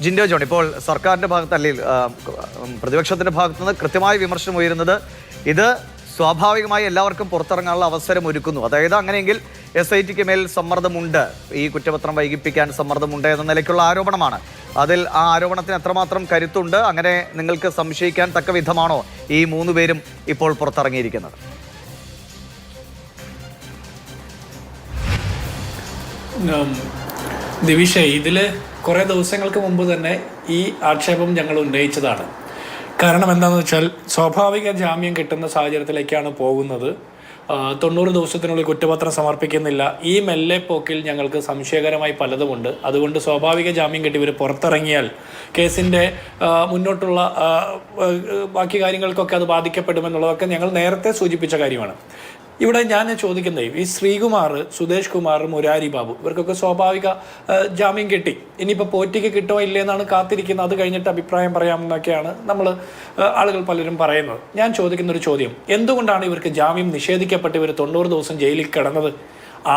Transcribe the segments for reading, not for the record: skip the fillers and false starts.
Jinto John, ഇപ്പോൾ സർക്കാരിന്റെ ഭാഗത്ത് അല്ലെങ്കിൽ പ്രതിപക്ഷത്തിന്റെ ഭാഗത്തു നിന്ന് കൃത്യമായ വിമർശനം ഉയരുന്നത് ഇത് സ്വാഭാവികമായി എല്ലാവർക്കും പുറത്തിറങ്ങാനുള്ള അവസരം ഒരുക്കുന്നു. അതായത് അങ്ങനെയെങ്കിൽ SITക്ക് മേൽ സമ്മർദ്ദമുണ്ട്, ഈ കുറ്റപത്രം വൈകിപ്പിക്കാൻ സമ്മർദ്ദമുണ്ട് എന്ന നിലയ്ക്കുള്ള ആരോപണമാണ്. അതിൽ ആ ആരോപണത്തിന് എത്രമാത്രം കരുത്തുണ്ട്? അങ്ങനെ നിങ്ങൾക്ക് സംശയിക്കാൻ തക്ക വിധമാണോ ഈ മൂന്ന് പേരും ഇപ്പോൾ പുറത്തിറങ്ങിയിരിക്കുന്നത്? ദിവിഷ, ഇതിൽ കുറേ ദിവസങ്ങൾക്ക് മുമ്പ് തന്നെ ഈ ആക്ഷേപം ഞങ്ങൾ ഉന്നയിച്ചതാണ്. കാരണം എന്താണെന്ന് വെച്ചാൽ സ്വാഭാവിക ജാമ്യം കിട്ടുന്ന സാഹചര്യത്തിലേക്കാണ് പോകുന്നത്. 90 ദിവസത്തിനുള്ളിൽ കുറ്റപത്രം സമർപ്പിക്കുന്നില്ല. ഈ മെല്ലെ പോക്കിൽ ഞങ്ങൾക്ക് സംശയകരമായി പലതുമുണ്ട്. അതുകൊണ്ട് സ്വാഭാവിക ജാമ്യം കിട്ടി ഇവർ പുറത്തിറങ്ങിയാൽ കേസിൻ്റെ മുന്നോട്ടുള്ള ബാക്കി കാര്യങ്ങൾക്കൊക്കെ അത് ബാധിക്കപ്പെടുമെന്നുള്ളതൊക്കെ ഞങ്ങൾ നേരത്തെ സൂചിപ്പിച്ച കാര്യമാണ്. ഇവിടെ ഞാൻ ചോദിക്കുന്നത്, ഈ ശ്രീകുമാർ, സുദേശ് കുമാർ, മുരാരി ബാബു ഇവർക്കൊക്കെ സ്വാഭാവിക ജാമ്യം കിട്ടി. ഇനിയിപ്പോൾ പോറ്റിക്ക് കിട്ടോ ഇല്ലേന്നാണ് കാത്തിരിക്കുന്നത്. അത് കഴിഞ്ഞിട്ട് അഭിപ്രായം പറയാമെന്നൊക്കെയാണ് ആളുകൾ പലരും പറയുന്നത്. ഞാൻ ചോദിക്കുന്നൊരു ചോദ്യം, എന്തുകൊണ്ടാണ് ഇവർക്ക് ജാമ്യം നിഷേധിക്കപ്പെട്ട് ഇവർ 90 ദിവസം ജയിലിൽ കിടന്നത്?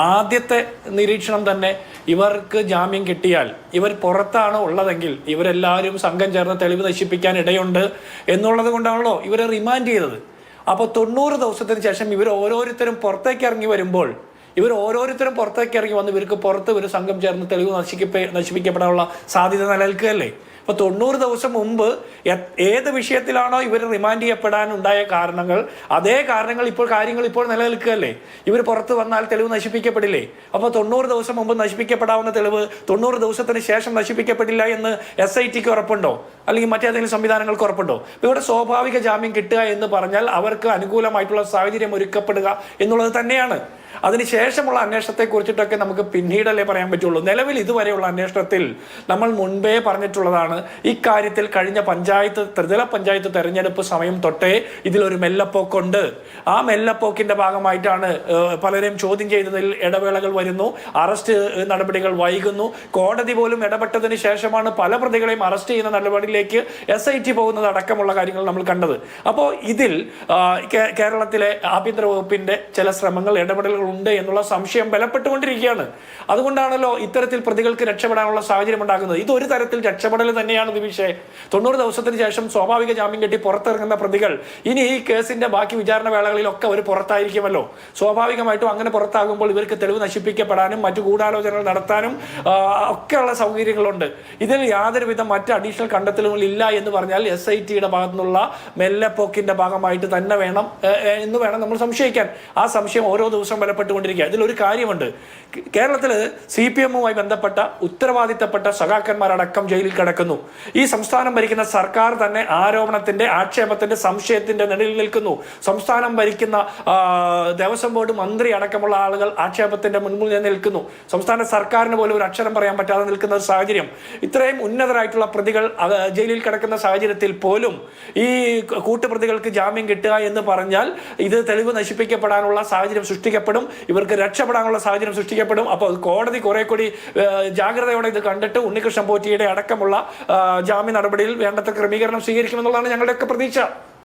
ആദ്യത്തെ നിരീക്ഷണം തന്നെ ഇവർക്ക് ജാമ്യം കിട്ടിയാൽ ഇവർ പുറത്താണ് ഉള്ളതെങ്കിൽ ഇവരെല്ലാവരും സംഘം ചേർന്ന് തെളിവ് നശിപ്പിക്കാൻ ഇടയുണ്ട് എന്നുള്ളത് കൊണ്ടാണല്ലോ ഇവരെ റിമാൻഡ് ചെയ്തത്. അപ്പോൾ 90 ദിവസത്തിന് ശേഷം ഇവർ ഓരോരുത്തരും പുറത്തേക്ക് ഇറങ്ങി വരുമ്പോൾ പുറത്തേക്ക് ഇറങ്ങി വന്ന് ഇവർക്ക് പുറത്ത് ഒരു സംഘം ചേർന്ന് തെളിവ് നശിപ്പിക്കപ്പെടാനുള്ള സാധ്യത നിലനിൽക്കുകയല്ലേ? അപ്പോൾ 90 ദിവസം മുമ്പ് ഏത് വിഷയത്തിലാണോ ഇവർ റിമാൻഡ് ചെയ്യപ്പെടാൻ ഉണ്ടായ കാരണങ്ങൾ, അതേ കാരണങ്ങൾ കാര്യങ്ങൾ ഇപ്പോൾ നിലനിൽക്കുകയല്ലേ? ഇവർ പുറത്ത് വന്നാൽ തെളിവ് നശിപ്പിക്കപ്പെടില്ലേ? അപ്പോൾ 90 ദിവസം മുമ്പ് നശിപ്പിക്കപ്പെടാവുന്ന തെളിവ് 90 ദിവസത്തിന് ശേഷം നശിപ്പിക്കപ്പെടില്ല എന്ന് SITക്ക് ഉറപ്പുണ്ടോ? അല്ലെങ്കിൽ മറ്റേതെങ്കിലും സംവിധാനങ്ങൾക്ക് ഉറപ്പുണ്ടോ? ഇവിടെ സ്വാഭാവിക ജാമ്യം കിട്ടുക എന്ന് പറഞ്ഞാൽ അവർക്ക് അനുകൂലമായിട്ടുള്ള സാഹചര്യം ഒരുക്കപ്പെടുക എന്നുള്ളത് തന്നെയാണ്. അതിനുശേഷമുള്ള അന്വേഷണത്തെ കുറിച്ചിട്ടൊക്കെ നമുക്ക് പിന്നീടല്ലേ പറയാൻ പറ്റുള്ളൂ. നിലവിൽ ഇതുവരെയുള്ള അന്വേഷണത്തിൽ നമ്മൾ മുൻപേ പറഞ്ഞിട്ടുള്ളതാണ്, ഇക്കാര്യത്തിൽ കഴിഞ്ഞ ത്രിതല പഞ്ചായത്ത് തെരഞ്ഞെടുപ്പ് സമയം തൊട്ടേ ഇതിലൊരു മെല്ലപ്പോക്കുണ്ട്. ആ മെല്ലപ്പോക്കിന്റെ ഭാഗമായിട്ടാണ് പലരെയും ചോദ്യം ചെയ്തതിൽ ഇടവേളകൾ വരുന്നു, അറസ്റ്റ് നടപടികൾ വൈകുന്നു. കോടതി പോലും ഇടപെട്ടതിന് ശേഷമാണ് പല പ്രതികളെയും അറസ്റ്റ് ചെയ്യുന്ന നടപടിയിലേക്ക് SIT പോകുന്നത് അടക്കമുള്ള കാര്യങ്ങൾ നമ്മൾ കണ്ടത്. അപ്പോൾ ഇതിൽ കേരളത്തിലെ ആഭ്യന്തര വകുപ്പിന്റെ ചില ശ്രമങ്ങൾ, ഇടപെടലുകൾ ഉണ്ട് എന്നുള്ള സംശയം ബലപ്പെട്ടുകൊണ്ടിരിക്കുകയാണ്. അതുകൊണ്ടാണല്ലോ ഇത്തരത്തിൽ പ്രതികൾക്ക് രക്ഷപ്പെടാനുള്ള സാഹചര്യം ഉണ്ടാകുന്നത്. ഇതൊരു തരത്തിൽ രക്ഷപ്പെടൽ തന്നെയാണ് ദിവിഷേ. 90 ദിവസത്തിന് ശേഷം സ്വാഭാവിക ജാമ്യം കെട്ടി പുറത്തിറങ്ങുന്ന പ്രതികൾ ഇനി ഈ കേസിന്റെ ബാക്കി വിചാരണ വേളകളിലൊക്കെ അവർ പുറത്തായിരിക്കുമല്ലോ. സ്വാഭാവികമായിട്ടും അങ്ങനെ പുറത്താകുമ്പോൾ ഇവർക്ക് തെളിവ് നശിപ്പിക്കപ്പെടാനും മറ്റു ഗൂഢാലോചനകൾ നടത്താനും ഒക്കെയുള്ള സൗകര്യങ്ങളുണ്ട്. ഇതിൽ യാതൊരുവിധ മറ്റ് അഡീഷണൽ കണ്ടെത്തലുകൾ ഇല്ല എന്ന് പറഞ്ഞാൽ SITയുടെ ഭാഗത്തു നിന്നുള്ള മെല്ലെപ്പോക്കിന്റെ ഭാഗമായിട്ട് തന്നെ വേണം നമ്മൾ സംശയിക്കാൻ. ആ സംശയം ഓരോ ദിവസം ബലപ്പെട്ടുകൊണ്ടിരിക്കുക. ഇതിലൊരു കാര്യമുണ്ട്, കേരളത്തിൽ CPM-മായി ബന്ധപ്പെട്ട ഉത്തരവാദിത്തപ്പെട്ട സഖാക്കന്മാരടക്കം ജയിലിൽ കിടക്കുന്നു. ഈ സംസ്ഥാനം ഭരിക്കുന്ന സർക്കാർ തന്നെ ആരോപണത്തിന്റെ, ആക്ഷേപത്തിന്റെ, സംശയത്തിന്റെ നിഴലിൽ നിൽക്കുന്നു. സംസ്ഥാനം ഭരിക്കുന്ന ദേവസ്വം ബോർഡ് മന്ത്രി അടക്കമുള്ള ആളുകൾ ആക്ഷേപത്തിന്റെ മുൻപിൽ നിൽക്കുന്നു. സംസ്ഥാന സർക്കാരിന് പോലും ഒരു അക്ഷരം പറയാൻ പറ്റാതെ നിൽക്കുന്ന ഒരു സാഹചര്യം. ഇത്രയും ഉന്നതരായിട്ടുള്ള പ്രതികൾ ജയിലിൽ കിടക്കുന്ന സാഹചര്യത്തിൽ പോലും ഈ കൂട്ടുപ്രതികൾക്ക് ജാമ്യം കിട്ടുക എന്ന് പറഞ്ഞാൽ ഇത് തെളിവ് നശിപ്പിക്കപ്പെടാനുള്ള സാഹചര്യം സൃഷ്ടിക്കപ്പെടും, ഇവർക്ക് രക്ഷപ്പെടാനുള്ള സാഹചര്യം സൃഷ്ടിക്കപ്പെടും. അപ്പോൾ കോടതി കുറെ കൂടി ജാഗ്രതയോടെ ഇത് കണ്ടിട്ട് ഉണ്ണികൃഷ്ണൻ പോറ്റിയുടെ അടക്കമുള്ള ജാമ്യ നടപടിയിൽ വേണ്ടത്ര ക്രമീകരണം സ്വീകരിക്കുമെന്നുള്ളതാണ് ഞങ്ങളുടെയൊക്കെ പ്രതീക്ഷ.